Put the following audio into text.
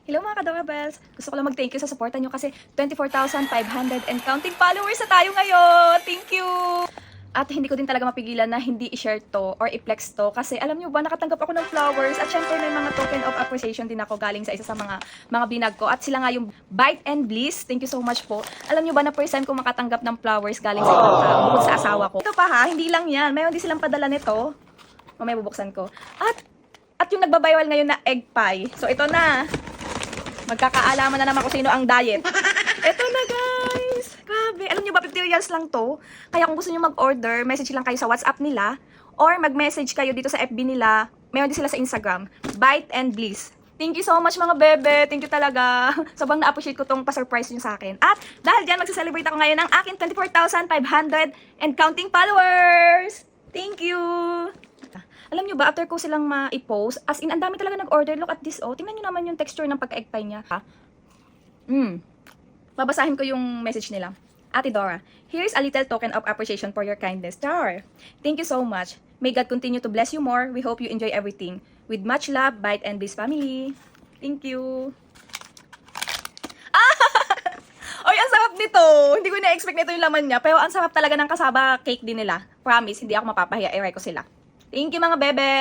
Hello mga Kadorabels! Gusto ko lang mag-thank you sa supporta nyo kasi 24,500 and counting followers na tayo ngayon! Thank you! At hindi ko din talaga mapigilan na hindi i-share to or i-flex to kasi alam nyo ba, nakatanggap ako ng flowers at syempre may mga token of appreciation din ako galing sa isa sa mga binag ko at sila nga yung Bite and Bliss. Thank you so much po. Alam nyo ba na first time ko makatanggap ng flowers galing sa ibang tao bukod sa asawa ko. Ito pa ha, hindi lang yan. Mayroon din silang padala nito. Mamaya bubuksan ko. At yung nagbabiral ngayon na egg pie. So ito na. Magkakaalaman na naman kung sino ang diet. Eto na guys! Grabe. Alam nyo ba, 50 reals lang to. Kaya kung gusto nyo mag-order, message lang kayo sa WhatsApp nila. Or mag-message kayo dito sa FB nila. Meron din sila sa Instagram. Bite and Bliss. Thank you so much mga bebe. Thank you talaga. Sobrang na-appreciate ko tong pa-surprise nyo sa akin. At dahil dyan, magsa-celebrate ako ngayon ng aking 24,500 and counting followers. Thank you! Alam nyo ba, after ko silang ma-post, as in, ang dami talaga nag-order. Look at this, oh. Tingnan nyo naman yung texture ng pagka-egg pie niya, ha? Babasahin ko yung message nila. Ate Dora, here's a little token of appreciation for your kindness. Char! Thank you so much. May God continue to bless you more. We hope you enjoy everything. With much love, Bite and Bliss family. Thank you. Oy, ang sarap nito. Hindi ko na-expect nito yung laman niya. Pero ang sarap talaga ng kasaba cake din nila. Promise, hindi ako mapapahiya. I-like ko sila. Thank you mga bebe!